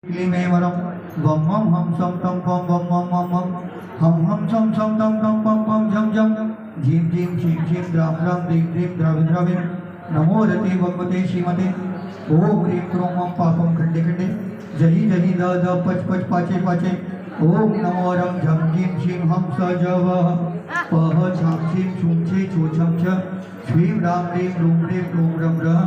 क्लीमेवरं वं वं हम सं तं पं वं वं वं वं हम सं सं तं तं पं पं झं झं झीं झीं शीं शीं द्रां द्रां द्रीं द्रीं द्रविं द्रविं नमो रते भगवते श्रीमते ओम ह्रीं क्रों मं पापं खण्डे खण्डे जहि जहि द द पच पच पाचे पाचे ओम नमो रं झं झीं शीं हम स ज वः पः छां छीं छुं छे छो छं छ श्रीं रां ह्रीं रूं ह्रीं क्रों रं रः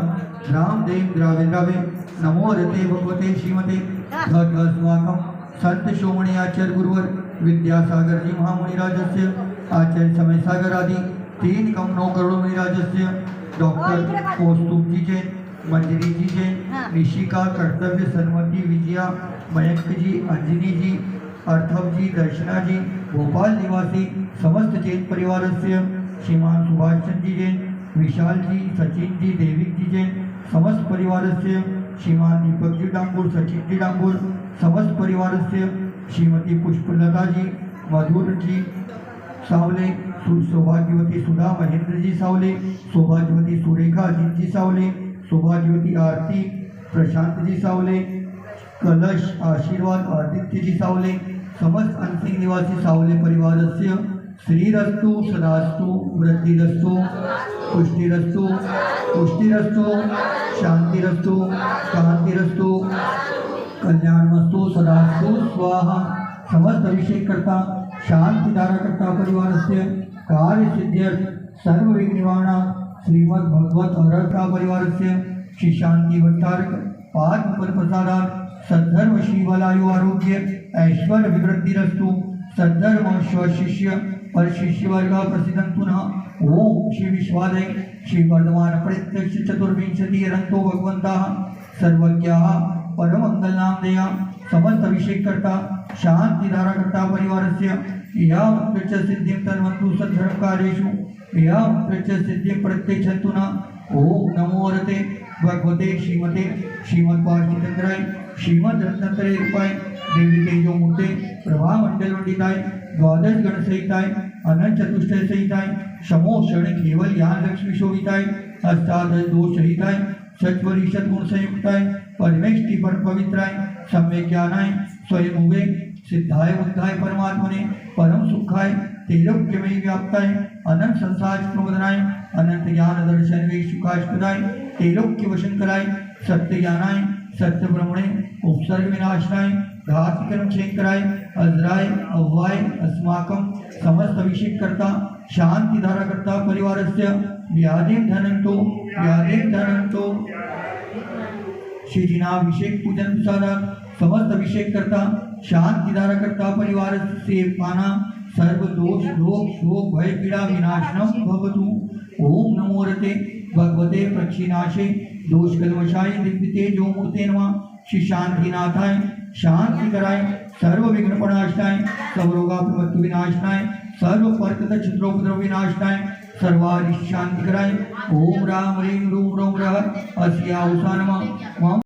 राम देव द्रावे द्रावे नमो रते भगवते श्रीमते अस्माकं संत शिरोमणि आचार्य गुरुवर विद्यासागर जी महामुनिराजस्य आचार्य समय सागर आदि 3 करोड़ करोड़ मुनिराजस्य डॉक्टर कौस्तुभ जी जैन, मंजरी जी जैन, निशिका कर्तव्य सन्मति विजया मयंक जी, अंजनी जी, अर्थव जी, दर्शना जी, भोपाल निवासी समस्त जैन परिवार से श्रीमान सुभाष चंद्र जी जैन, विशाल जी, सचिन जी, देविक जी जैन समस्त परिवार से श्रीमान दीपक जी डांगुर, सचिन जी डांगुर समस्त परिवार से श्रीमती पुष्पलता जी, मधुर जी सावले, सौभाग्यवती सुधा महेंद्र जी सावले, सौभाग्यवती सुरेखा अजीत जी सावले, सौभाग्यवती आरती प्रशांत जी सावले, कलश आशीर्वाद आदित्य जी सावले समस्त अनसिंह निवासी सावले परिवार से श्रीरस्तु सदास्तु वृद्धिरस्तु पुष्टिरस्तु पुष्टिरस्तु शांतिरस्तु कांतिरस्तु कल्याणमस्तु सदास्तु स्वाहा। समस्त अभिषेक करता शांति धारा करता परिवार से कार्य सिद्ध्यर्थ सर्व विघ्न निवारणा श्रीमद् भगवत अरहता परिवार से श्री शांति भट्टारक पाद पद प्रसादात सद्धर्म श्रीवलायु आरोग्य ऐश्वर्य विवृद्धिरस्तु सद्धर्म शिष्य पर शिष्य वर्ग प्रसिद्धंतु नः। ओम श्री विश्वादय श्री वर्धमान प्रत्यक्ष चतुर्विंशति रंतो भगवंता सर्वज्ञाः परमंगलनामधेया समस्त अभिषेक करता शांति धारा करता परिवार से या प्रच सिद्धिं तन्वन्तु सद्धर्म कार्येषु या प्रच सिद्धिं प्रत्यक्षन्तु नः। ओम नमो रते भगवते श्रीमते श्रीमद्वार्षिकंद्राय श्रीमद रत्नत्रय रूपाय देवी तेजो मूर्ते प्रभा मंडल मंडिताय द्वादश गण सहिताय अनंत चतुष्टय सहिताय शमो क्षण केवल ज्ञान लक्ष्मी शोभिताय अष्टादश दोष सहिताय सत्वरी सद्गुण संयुक्ताय परमेष्टि परम पवित्राय सम्यक ज्ञानाय स्वयं हुए सिद्धाय बुद्धाय परमात्मने परम सुखाय तेजोक्यमयी व्याप्ताय अनंत संसार प्रबोधनाय अनंत ज्ञान दर्शन वे सुखास्पदाय तेजोक्य वशंकराय सत्य ज्ञानाय सत्य ब्रह्मणे उपसर्ग विनाशनाय घात कर्म क्षेत्राय अजराय अव्वाय अस्माकं समस्त अभिषेक करता शांति धारा करता परिवार से व्याधि धनंतो श्री जिनाभिषेक पूजन प्रसादात समस्त अभिषेक करता शांति धारा करता परिवार से पाना सर्व दोष रोग शोक भय पीड़ा विनाशनम भवतु। ओम नमो रते भगवते प्रक्षिनाशे दोष कलमशाय दिव्य तेजो मूर्ते नमः। श्री शांतिनाथाय शांति कराय सर्व विघ्न प्रणाशनाय सर्वरोगापमृत्यु विनाशनाय सर्व परकत क्षत्रोपद्रव विनाशनाय सर्वारिष्ट शांति कराय। ओम राम ह्रीं रूं रौं रः अस्याहुषा नमः।